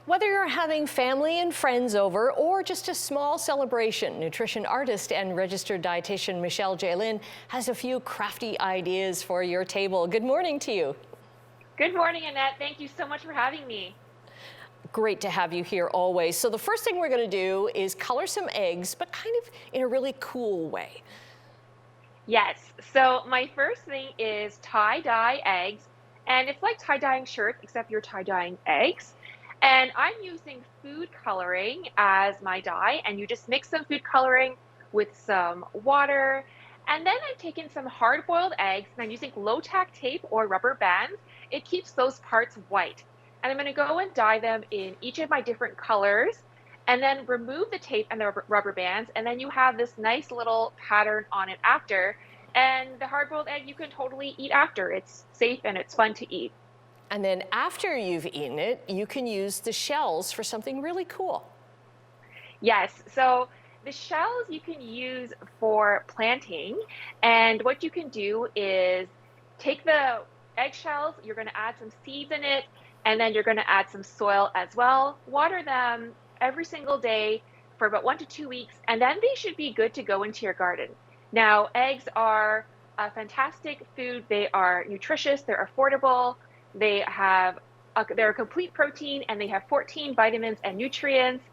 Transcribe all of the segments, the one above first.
Whether you're having family and friends over or just a small celebration, nutrition artist and registered dietitian Michelle Jaelin has a few crafty ideas for your table. Good morning to you. Good morning, Annette. Thank you so much for having me. Great to have you here always. So the first thing we're going to do is color some eggs, but kind of in a really cool way. Yes, so my first thing is tie-dye eggs, and it's like tie-dyeing shirts, except you're tie-dyeing eggs. And I'm using food coloring as my dye, and you just mix some food coloring with some water. And then I've taken some hard-boiled eggs, and I'm using low-tack tape or rubber bands. It keeps those parts white. And I'm going to go and dye them in each of my different colors, and then remove the tape and the rubber bands, and then you have this nice little pattern on it after. And the hard-boiled egg you can totally eat after. It's safe and it's fun to eat. And then after you've eaten it, you can use the shells for something really cool. Yes, so the shells you can use for planting, and what you can do is take the eggshells, you're going to add some seeds in it, and then you're going to add some soil as well. Water them every single day for about 1 to 2 weeks, and then they should be good to go into your garden. Now, eggs are a fantastic food. They are nutritious, they're affordable, they're a complete protein, and they have 14 vitamins and nutrients.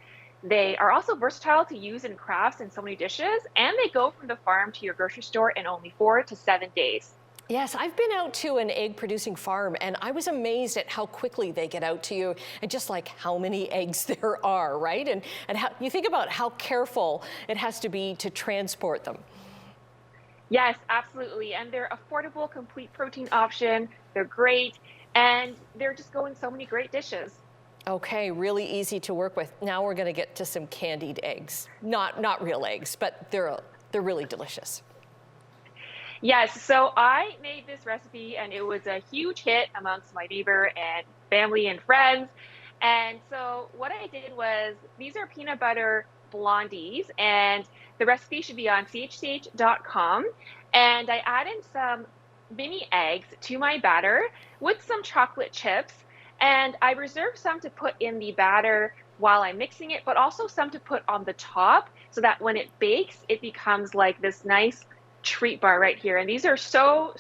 They are also versatile to use in crafts and so many dishes, and they go from the farm to your grocery store in only 4 to 7 days. Yes, I've been out to an egg producing farm and I was amazed at how quickly they get out to you and just like how many eggs there are, right? And how you think about how careful it has to be to transport them. Yes, absolutely. And they're affordable, complete protein option. They're great. And they're just going so many great dishes. Okay, really easy to work with. Now we're going to get to some candied eggs. Not real eggs, but they're really delicious. Yes, so I made this recipe and it was a huge hit amongst my neighbor and family and friends. And so what I did was, these are peanut butter blondies, and the recipe should be on chch.com. And I added some mini eggs to my batter with some chocolate chips. And I reserved some to put in the batter while I'm mixing it, but also some to put on the top so that when it bakes, it becomes like this nice treat bar right here. And these are so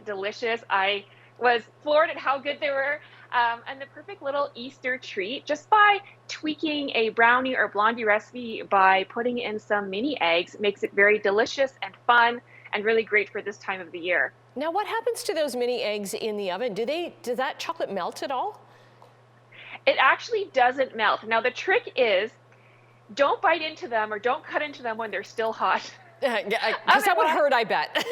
delicious. I was floored at how good they were. And the perfect little Easter treat, just by tweaking a brownie or blondie recipe by putting in some mini eggs, makes it very delicious and fun and really great for this time of the year. Now, what happens to those mini eggs in the oven? Does that chocolate melt at all? It actually doesn't melt. Now, the trick is, don't bite into them or don't cut into them when they're still hot. Because that would hurt, I bet.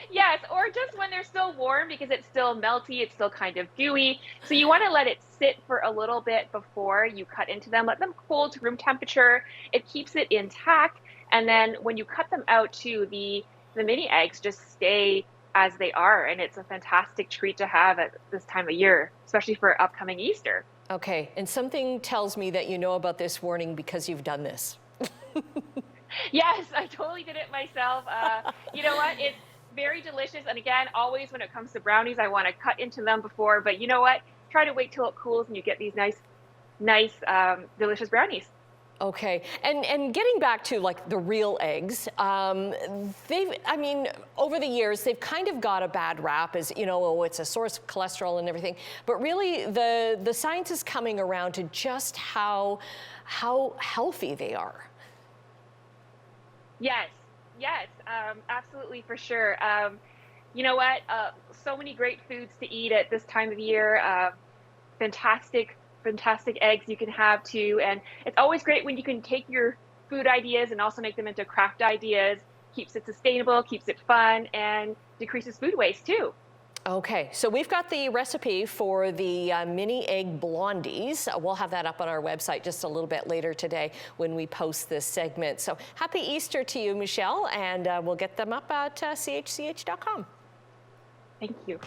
Yes, or just when they're still warm, because it's still melty, it's still kind of gooey. So you want to let it sit for a little bit before you cut into them. Let them cool to room temperature. It keeps it intact. And then when you cut them out too, the mini eggs just stay as they are. And it's a fantastic treat to have at this time of year, especially for upcoming Easter. Okay, and something tells me that you know about this warning because you've done this. Yes, I totally did it myself. You know what? It's very delicious. And again, always when it comes to brownies, I want to cut into them before. But you know what? Try to wait till it cools and you get these nice, delicious brownies. Okay, and getting back to like the real eggs, I mean, over the years, they've kind of got a bad rap as, you know, oh, it's a source of cholesterol and everything. But really, the science is coming around to just how healthy they are. Yes, absolutely, for sure. You know what? So many great foods to eat at this time of year. Fantastic eggs you can have too. And it's always great when you can take your food ideas and also make them into craft ideas. Keeps it sustainable, keeps it fun, and decreases food waste too. Okay, so we've got the recipe for the mini egg blondies. We'll have that up on our website just a little bit later today when we post this segment. So happy Easter to you, Michelle, and we'll get them up at chch.com. Thank you.